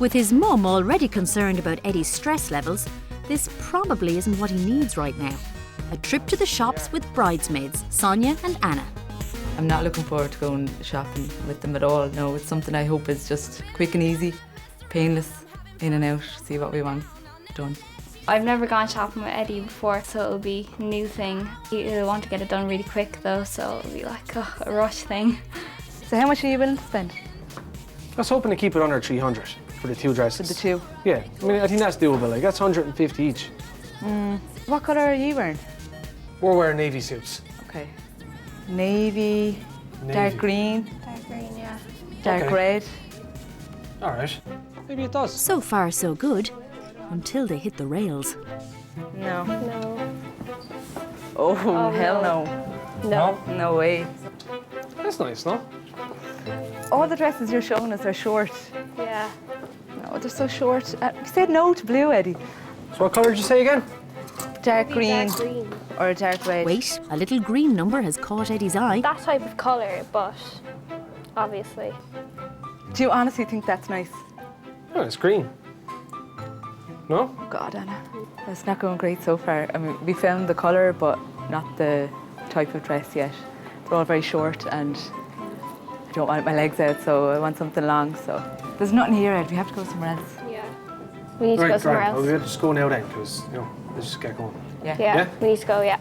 With his mum already concerned about Eddie's stress levels, this probably isn't what he needs right now. A trip to the shops with bridesmaids, Sonia and Anna. I'm not looking forward to going shopping with them at all. No, it's something I hope is just quick and easy, painless, in and out, see what we want done. I've never gone shopping with Eddie before, so it'll be a new thing. He'll want to get it done really quick though, so it'll be like a rush thing. So how much are you willing to spend? I was hoping to keep it under 300 for the two dresses. For the two? Yeah, I mean, I think that's doable. Like, that's 150 each. What colour are you wearing? We're wearing navy suits. Okay. Navy, dark green. Dark green, yeah. Dark Okay. red. All right, maybe it does. So far, so good, until they hit the rails. No. No. Oh, hell no. No. No way. That's nice, no? All the dresses you're showing us are short. Yeah. No, they're so short. You said no to blue, Eddie. So what colour did you say again? Dark green, Dark green. or a dark red. Wait, a little green number has caught Eddie's eye. That type of colour, but obviously. Do you honestly think that's nice? Oh, it's green. No? Oh God, Anna. It's not going great so far. I mean, we found the colour, but not the type of dress yet. They're all very short and I don't want my legs out, so I want something long, so. There's nothing here, Ed. We have to go somewhere else. Yeah. We need to go somewhere else. Well, we'll just go now then, because, you know, let's just get going. Yeah. Yeah, we need to go, yeah.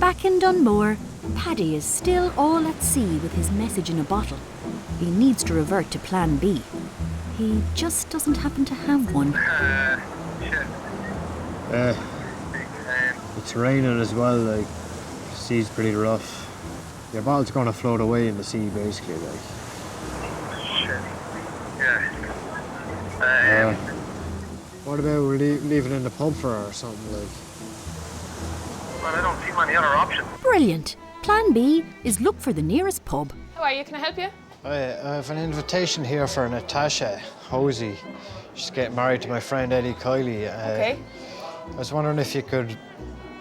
Back in Dunmore, Paddy is still all at sea with his message in a bottle. He needs to revert to plan B. He just doesn't happen to have one. It's raining as well, like, the sea's pretty rough. Your bottle's gonna float away in the sea, basically, like. Shit. Yeah. What about we're leaving in the pub for her or something, like? Well, I don't see many other options. Brilliant! Plan B is look for the nearest pub. How are you? Can I help you? I have an invitation here for Natasha Hosey. She's getting married to my friend Eddie Kiley. Okay. I was wondering if you could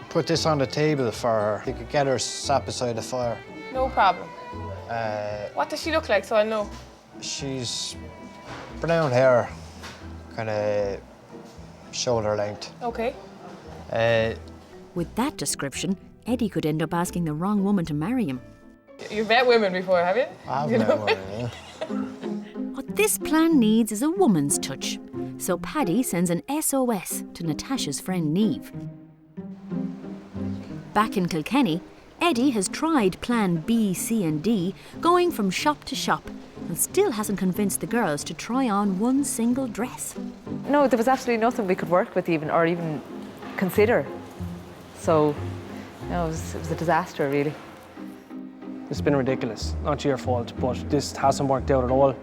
put this on the table for her. You could get her sat beside the fire. No problem. What does she look like so I'll know? She's brown hair, kind of shoulder length. Okay. With that description, Eddie could end up asking the wrong woman to marry him. You've met women before, have you? I've met one, yeah. What this plan needs is a woman's touch. So Paddy sends an SOS to Natasha's friend Niamh. Back in Kilkenny, Eddie has tried plan B, C and D, going from shop to shop, and still hasn't convinced the girls to try on one single dress. No, there was absolutely nothing we could work with or even consider. So, no, it was a disaster, really. It's been ridiculous. Not your fault, but this hasn't worked out at all.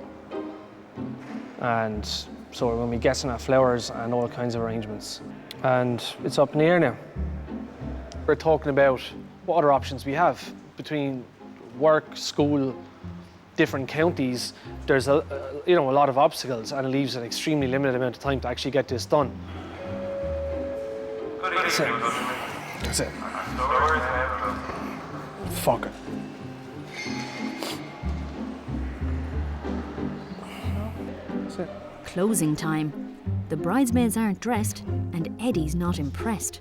And so we're going to be guessing at flowers and all kinds of arrangements. And it's up in the air now. We're talking about what other options we have between work, school, different counties. There's a lot of obstacles, and it leaves an extremely limited amount of time to actually get this done. That's it. That's it. Fuck it. That's it. Closing time. The bridesmaids aren't dressed, and Eddie's not impressed.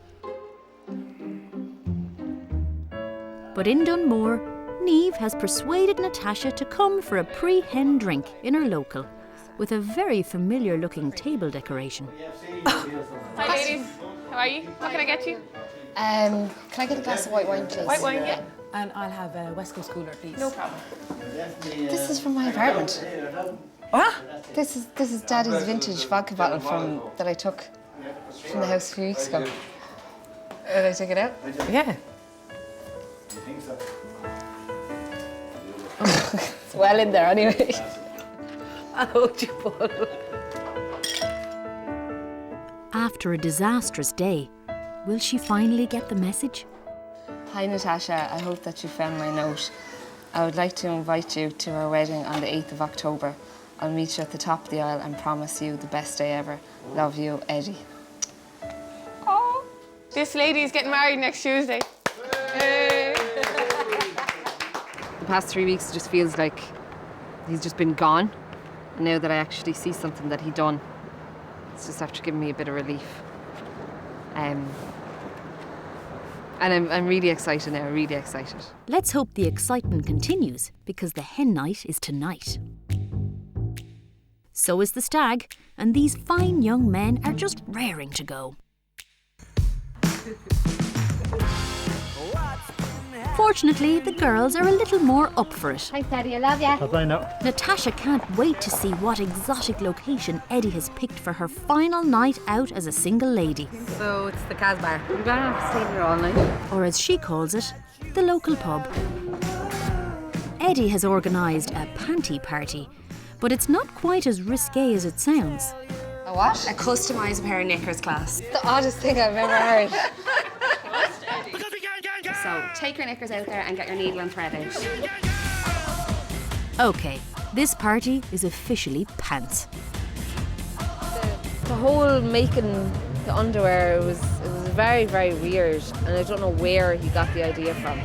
But in Dunmore, Niamh has persuaded Natasha to come for a pre-hen drink in her local, with a very familiar-looking table decoration. Hi, ladies. How are you? What can I get you? Can I get a glass of white wine, please? White wine, yeah. And I'll have a West Coast cooler, please. No problem. This is from my apartment. What? This is Daddy's vintage vodka bottle that I took from the house a few weeks ago. Did I take it out? Yeah. It's well in there anyway. I'll hold you, Paul. After a disastrous day, will she finally get the message? Hi Natasha, I hope that you found my note. I would like to invite you to our wedding on the 8th of October. I'll meet you at the top of the aisle and promise you the best day ever. Love you, Eddie. Oh, this lady is getting married next Tuesday. Hey. The past 3 weeks just feels like he's just been gone. And now that I actually see something that he done, it's just after giving me a bit of relief. And I'm really excited now, really excited. Let's hope the excitement continues, because the hen night is tonight. So is the stag, and these fine young men are just raring to go. Fortunately, the girls are a little more up for it. Hi, Daddy, I love ya. Bye now. Natasha can't wait to see what exotic location Eddie has picked for her final night out as a single lady. So it's the Casbah. We're going to have to stay here all night. Or as she calls it, the local pub. Eddie has organised a panty party, but it's not quite as risque as it sounds. A what? A customised pair of knickers class. The oddest thing I've ever heard. So, take your knickers out there and get your needle and thread out. OK, this party is officially pants. The whole making the underwear was very, very weird, and I don't know where he got the idea from.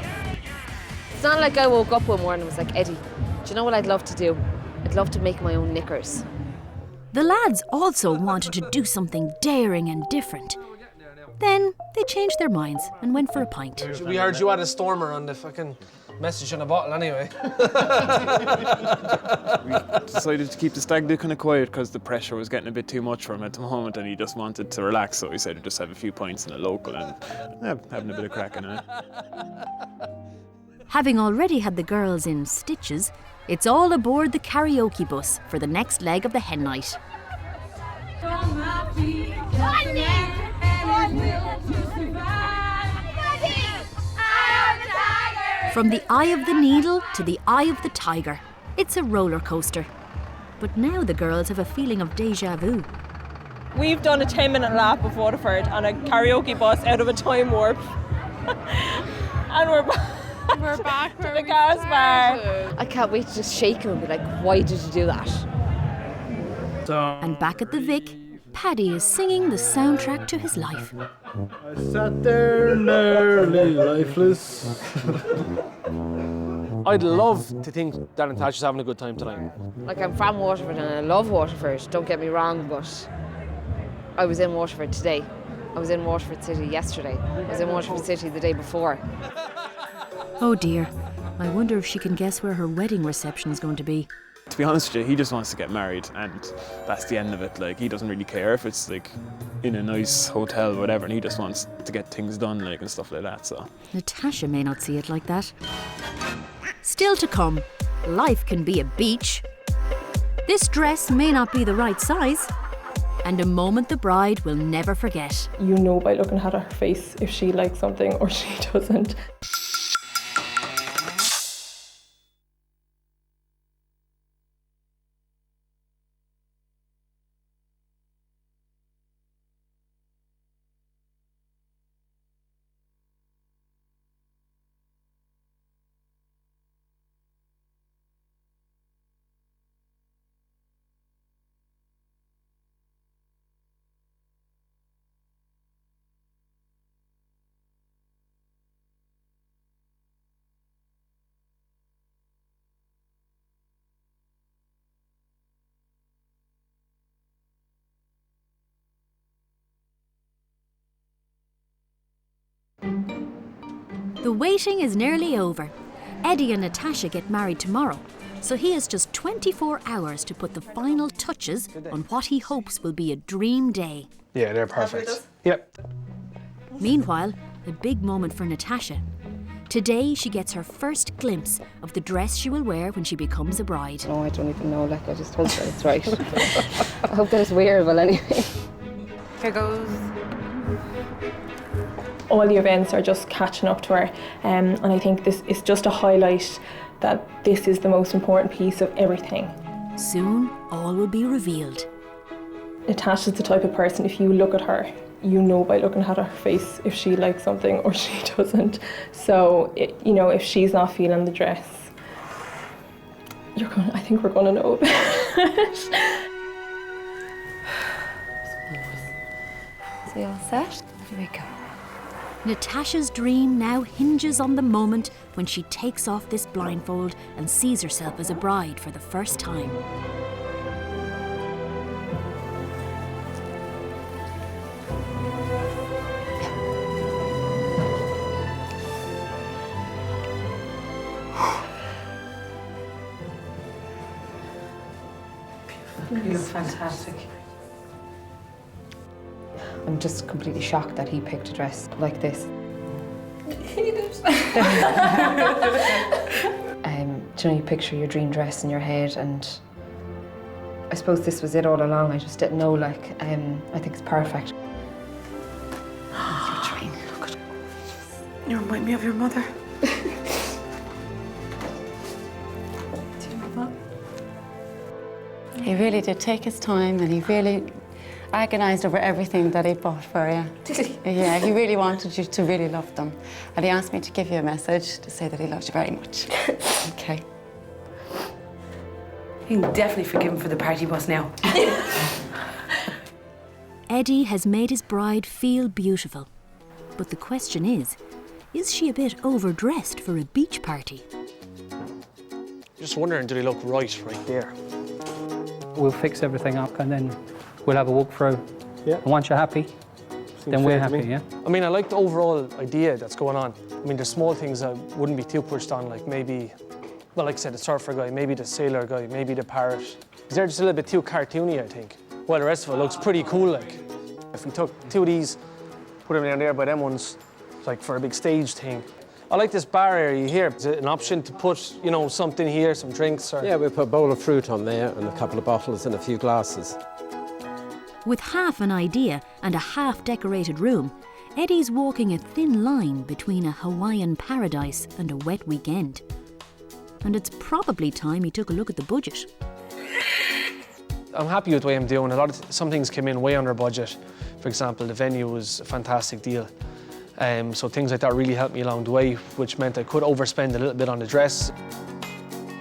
It's not like I woke up one morning and was like, Eddie, do you know what I'd love to do? I'd love to make my own knickers. The lads also wanted to do something daring and different. Then they changed their minds and went for a pint. We heard you had a stormer on the fucking message in a bottle anyway. We decided to keep the stag do kind of quiet because the pressure was getting a bit too much for him at the moment and he just wanted to relax, so he said he'd just have a few pints in a local and having a bit of crack in it. Having already had the girls in stitches, it's all aboard the karaoke bus for the next leg of the hen night. From the eye of the needle to the eye of the tiger, it's a roller coaster. But now the girls have a feeling of déjà vu. We've done a 10-minute lap of Waterford on a karaoke bus out of a time warp. And we're back to the Casbah. I can't wait to just shake him and be like, why did you do that? And back at the Vic, Paddy is singing the soundtrack to his life. I sat there nearly lifeless. I'd love to think that Natasha's having a good time tonight. Like, I'm from Waterford and I love Waterford, don't get me wrong, but I was in Waterford today. I was in Waterford City yesterday. I was in Waterford City the day before. Oh dear, I wonder if she can guess where her wedding reception is going to be. To be honest with you, he just wants to get married and that's the end of it. Like, he doesn't really care if it's like in a nice hotel or whatever, and he just wants to get things done like and stuff like that, so. Natasha may not see it like that. Still to come, life can be a beach. This dress may not be the right size, and a moment the bride will never forget. You know by looking at her face if she likes something or she doesn't. The waiting is nearly over. Eddie and Natasha get married tomorrow, so he has just 24 hours to put the final touches on what he hopes will be a dream day. Yeah, they're perfect. Yep. Meanwhile, a big moment for Natasha. Today she gets her first glimpse of the dress she will wear when she becomes a bride. No, I don't even know, like, I just hope that it's right. I hope that it's wearable anyway. Here goes. All the events are just catching up to her, and I think this is just a highlight that this is the most important piece of everything. Soon, all will be revealed. Natasha's the type of person, if you look at her, you know by looking at her face if she likes something or she doesn't. So, you know, if she's not feeling the dress, I think we're going to know about it. So you all set? Here we go. Natasha's dream now hinges on the moment when she takes off this blindfold and sees herself as a bride for the first time. You look fantastic. I'm just completely shocked that he picked a dress like this. He did. Do you know, you picture your dream dress in your head, and I suppose this was it all along. I just didn't know, like, I think it's perfect. You remind me of your mother. He really did take his time, and he really agonised over everything that he bought for you. Did he? Yeah, he really wanted you to really love them. And he asked me to give you a message to say that he loves you very much. Okay. You can definitely forgive him for the party bus now. Eddie has made his bride feel beautiful. But the question is she a bit overdressed for a beach party? Just wondering, do they look right there? We'll fix everything up and then we'll have a walk through. Yeah. And once you're happy, then we're happy, yeah? I mean, I like the overall idea that's going on. I mean, there's small things I wouldn't be too pushed on, like maybe, well, like I said, the surfer guy, maybe the sailor guy, maybe the parrot. They're just a little bit too cartoony, I think. While the rest of it looks pretty cool, like. If we took two of these, put them down there by them ones, like for a big stage thing. I like this bar area here. Is it an option to put, you know, something here, some drinks? Or... Yeah, we put a bowl of fruit on there and a couple of bottles and a few glasses. With half an idea and a half-decorated room, Eddie's walking a thin line between a Hawaiian paradise and a wet weekend. And it's probably time he took a look at the budget. I'm happy with the way I'm doing. Some things came in way under budget. For example, the venue was a fantastic deal. So things like that really helped me along the way, which meant I could overspend a little bit on the dress.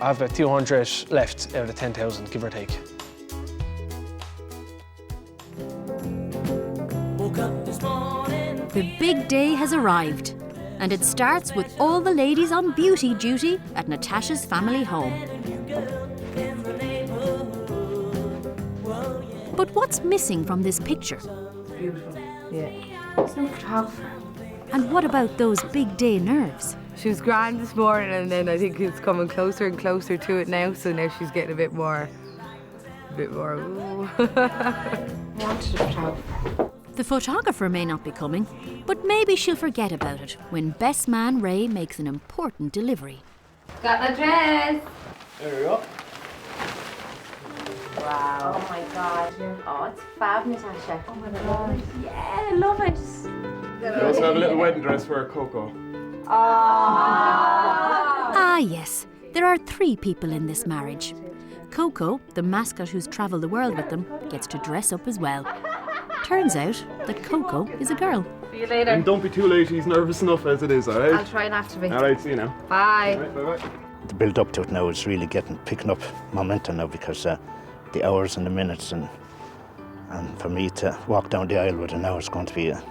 I have about 200 left out of the 10,000, give or take. The big day has arrived, and it starts with all the ladies on beauty duty at Natasha's family home. But what's missing from this picture? Beautiful. Yeah. There's no photographer. And what about those big day nerves? She was grand this morning, and then I think it's coming closer and closer to it now, so now she's getting a bit more, ooh. Wanted a photographer. The photographer may not be coming, but maybe she'll forget about it when best man Ray makes an important delivery. Got the dress. There we go. Wow. Oh my God. Oh, it's fab, Natasha. Oh my God. Yeah, I love it. We also have a little wedding dress for Coco. Ah yes, there are 3 people in this marriage. Coco, the mascot who's travelled the world with them, gets to dress up as well. Turns out that Coco is a girl. See you later. And don't be too late, he's nervous enough as it is, all right? I'll try not to be. All right, see you now. Bye. All right, bye-bye. The build up to it now is really picking up momentum now, because the hours and the minutes, and for me to walk down the aisle with an hour is going to be the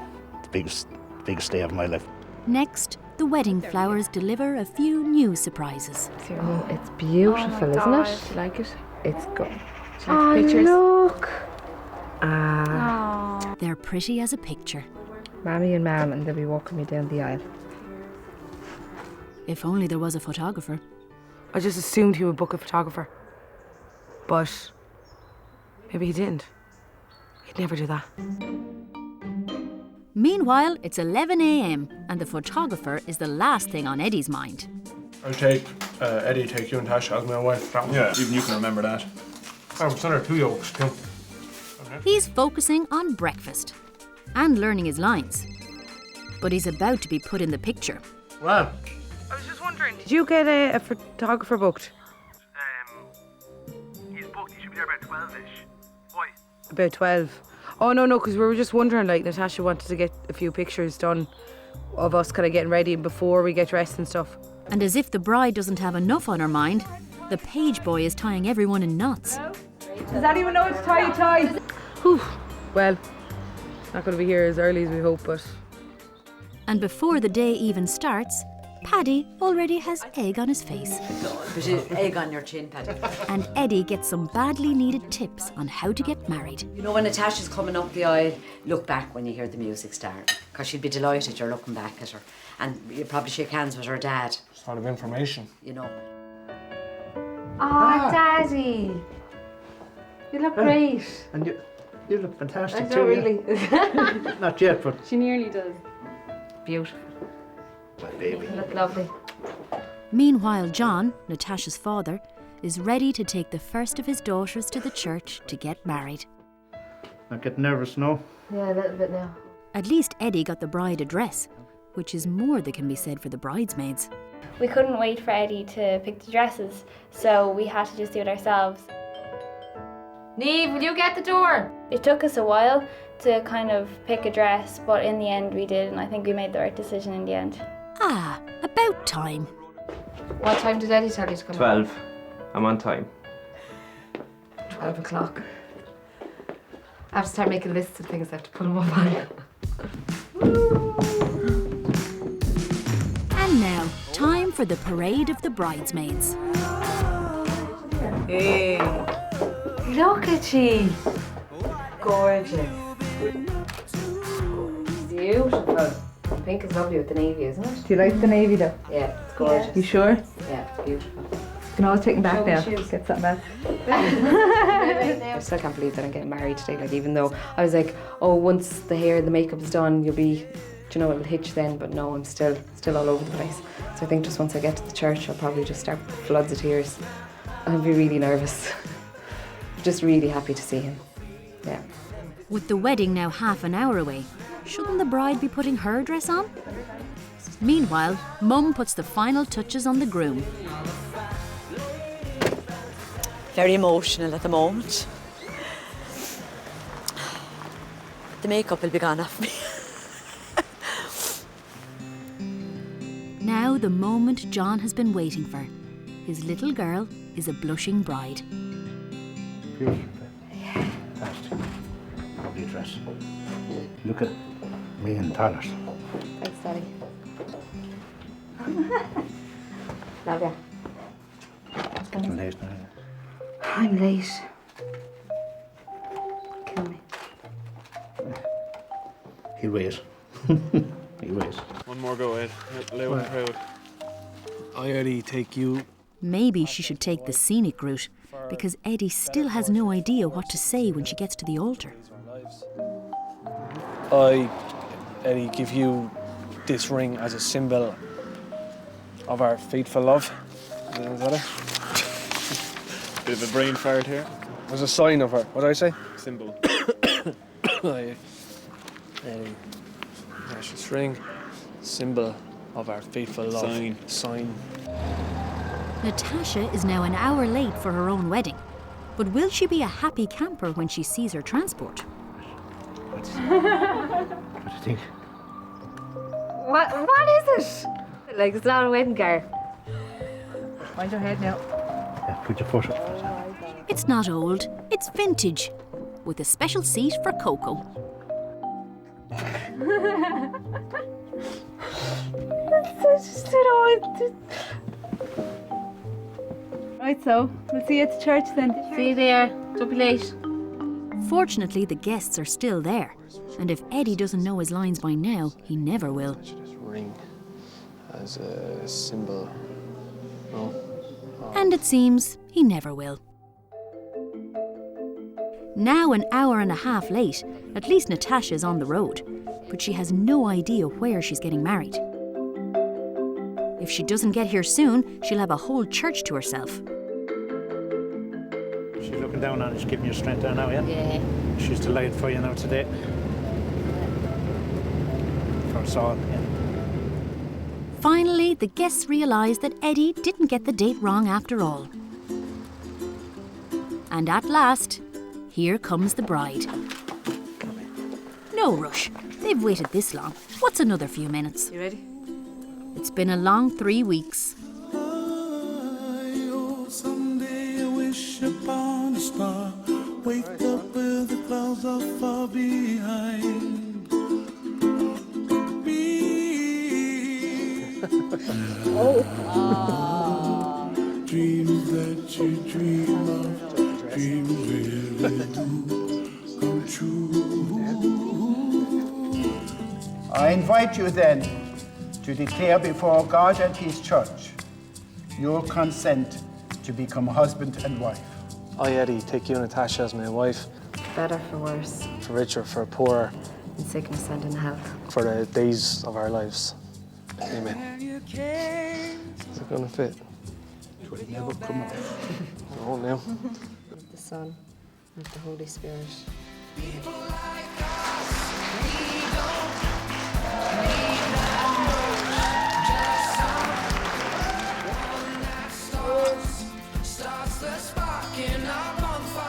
biggest day of my life. Next, the wedding flowers deliver a few new surprises. Oh, it's beautiful, isn't it? Do you like it? It's good. Oh, pictures? look. Ah. They're pretty as a picture. Mammy and Mam, and they'll be walking me down the aisle. If only there was a photographer. I just assumed he would book a photographer. But maybe he didn't. He'd never do that. Meanwhile, it's 11 a.m. and the photographer is the last thing on Eddie's mind. I'll take Eddie, take you and Tasha as my wife. Yeah, even you can remember that. I'm son of 2 yolks too. He's focusing on breakfast and learning his lines. But he's about to be put in the picture. Well, I was just wondering, did you get a photographer booked? he's booked. He should be there about 12-ish. Why? About 12. Oh, no, because we were just wondering, like, Natasha wanted to get a few pictures done of us kind of getting ready before we get dressed and stuff. And as if the bride doesn't have enough on her mind, the page boy is tying everyone in knots. Does anyone know it's tie? Whew. Well, not going to be here as early as we hope, but... And before the day even starts, Paddy already has egg on his face. There's an egg on your chin, Paddy. And Eddie gets some badly needed tips on how to get married. You know, when Natasha's coming up the aisle, look back when you hear the music start, because she'd be delighted you're looking back at her. And you probably shake hands with her dad. Sort of information. You know. Oh, Daddy. You look great. And you look fantastic I too. don't yeah. really. Not yet, but She nearly does. Beautiful. my baby. You look lovely. Meanwhile, John, Natasha's father, is ready to take the first of his daughters to the church to get married. Not getting nervous, no? Yeah, a little bit now. At least Eddie got the bride a dress, which is more that can be said for the bridesmaids. We couldn't wait for Eddie to pick the dresses, so we had to just do it ourselves. Niamh, will you get the door? It took us a while to kind of pick a dress, but in the end we did, and I think we made the right decision in the end. Ah, about time. What time did Eddie tell you to come? 12. I'm on time. 12 o'clock. I have to start making lists of things I have to put them up on. And now, time for the parade of the bridesmaids. Hey, look at she. Gorgeous. Beautiful. Pink is lovely with the navy, isn't it? Do you like the navy though? Yeah, it's gorgeous. You sure? Yeah, it's beautiful. You can always take them back now. Get something back. I still can't believe that I'm getting married today. Like, even though I was like, oh, once the hair and the makeup's done, you'll be, do you know, it'll hit you then. But no, I'm still all over the place. So I think just once I get to the church, I'll probably just start with floods of tears. I'll be really nervous. Just really happy to see him. Yeah. With the wedding now half an hour away, shouldn't the bride be putting her dress on? Meanwhile, Mum puts the final touches on the groom. Very emotional at the moment. The makeup will be gone off me. Now the moment John has been waiting for. His little girl is a blushing bride. Beautiful. Yeah. Fantastic. Lovely dress. Look at $1,000,000. Thanks, Daddy. Love ya. It's getting late now. I'm late. Kill me. He'll wait. He'll wait. One more go, Ed. Loud and proud. I already take you. Maybe she should take the scenic route, because Eddie still has no idea what to say when she gets to the altar. I, Eddie, give you this ring as a symbol of our faithful love. Is that it? Bit of a brain fart here. As a sign of her. What did I say? Symbol. Eddie, this ring, symbol of our faithful love. Sign. Natasha is now an hour late for her own wedding. But will she be a happy camper when she sees her transport? What do you think? What is it? Like, it's not a wedding car. Mind your head now. Yeah, put your foot up. It's not old, it's vintage, with a special seat for Coco. Right, so we'll see you at the church then. See you there. Don't be late. Fortunately, the guests are still there, and if Eddie doesn't know his lines by now, he never will. This ring as a symbol. No. And it seems he never will. Now an hour and a half late, at least Natasha's on the road, but she has no idea where she's getting married. If she doesn't get here soon, she'll have a whole church to herself. She's looking down on you, she's giving you strength there now, yeah? Yeah. She's delighted for you now today. For us all, yeah. Finally, the guests realise that Eddie didn't get the date wrong after all. And at last, here comes the bride. No rush. They've waited this long. What's another few minutes? You ready? It's been a long 3 weeks. Someday I wish upon a star. Wake up where the clouds are far behind me. Dreams that you dream of, dreams really do come true. I invite you then to declare before God and His church your consent to become husband and wife. I, Eddie, take you, Natasha, as my wife, Better for worse, for richer, for poorer, in sickness and in health. for the days of our lives. Amen. Is it gonna fit? It will never come off. Oh, now. Of the Son, of the Holy Spirit.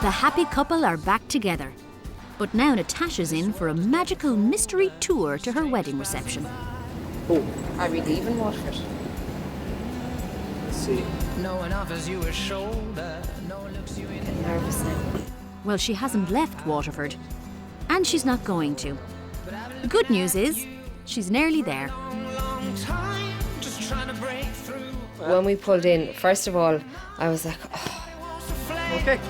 The happy couple are back together. But now Natasha's in for a magical mystery tour to her wedding reception. Oh. Are we leaving Waterford? Let's see. No one offers you a shoulder, no one looks you in Getting nervous now. Well, she hasn't left Waterford. And she's not going to. The good news is, she's nearly there. When we pulled in, first of all, I was like, oh. Okay.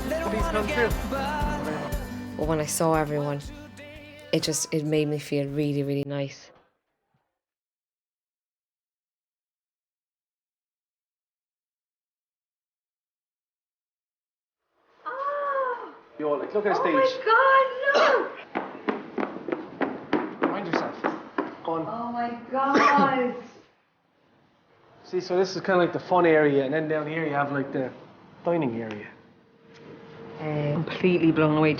Please come through. But when I saw everyone, it made me feel really, really nice. Yo, like, look at the stage. Oh my God, look! Mind yourself. Go on. Oh my God! See, so this is kind of like the fun area, and then down here you have like the dining area. Completely blown away.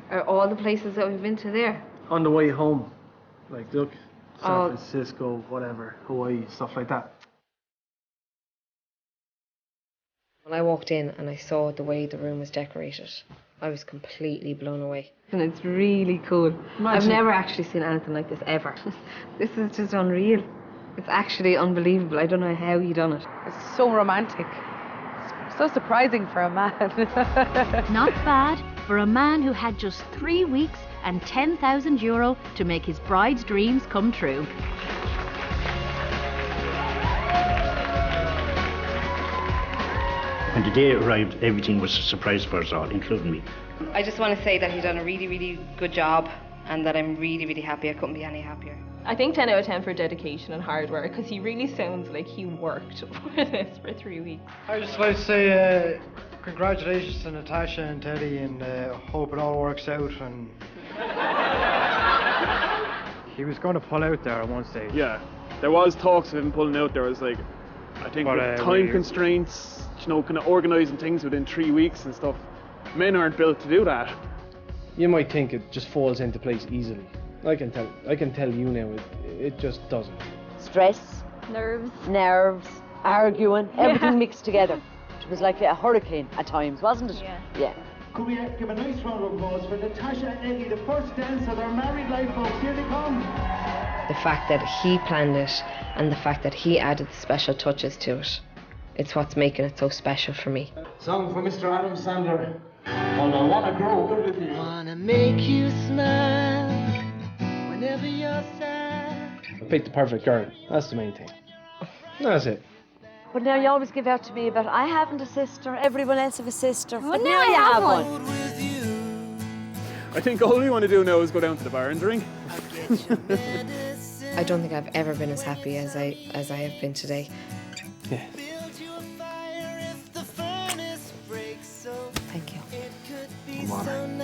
Are all the places that we've been to there? On the way home, like, look, San Oh. Francisco, whatever, Hawaii, stuff like that. When I walked in and I saw the way the room was decorated, I was completely blown away. And it's really cool. I've never actually seen anything like this ever. This is just unreal. It's actually unbelievable. I don't know how he done it. It's so romantic. It's so surprising for a man. Not bad for a man who had just 3 weeks and €10,000 to make his bride's dreams come true. When the day arrived, everything was a surprise for us all, including me. I just want to say that he done a really, really good job and that I'm really, really happy. I couldn't be any happier. I think 10 out of 10 for dedication and hard work, because he really sounds like he worked for this for 3 weeks. I just like to say congratulations to Natasha and Teddy, and hope it all works out. And he was going to pull out there at one stage. Yeah, there was talks of him pulling out. There was like, I think with time constraints, you know, kind of organising things within 3 weeks and stuff. Men aren't built to do that. You might think it just falls into place easily. I can tell you now, it just doesn't. Stress, nerves, arguing, everything mixed together. It was like a hurricane at times, wasn't it? Yeah. Could we give a nice round of applause for Natasha and Eddie, the first dance of their married life, folks? Here they come. The fact that he planned it and the fact that he added the special touches to it, it's what's making it so special for me. Song for Mr. Adam Sandler. And I wanna grow up with you. Wanna make you smile whenever you're sad. I picked the perfect girl. That's the main thing. That's it. But now you always give out to me about I haven't a sister, everyone else have a sister. Well, but now now I you have have one. I think all we want to do now is go down to the bar and drink. I don't think I've ever been as happy as I have been today. Yeah. Thank you. I'm honored.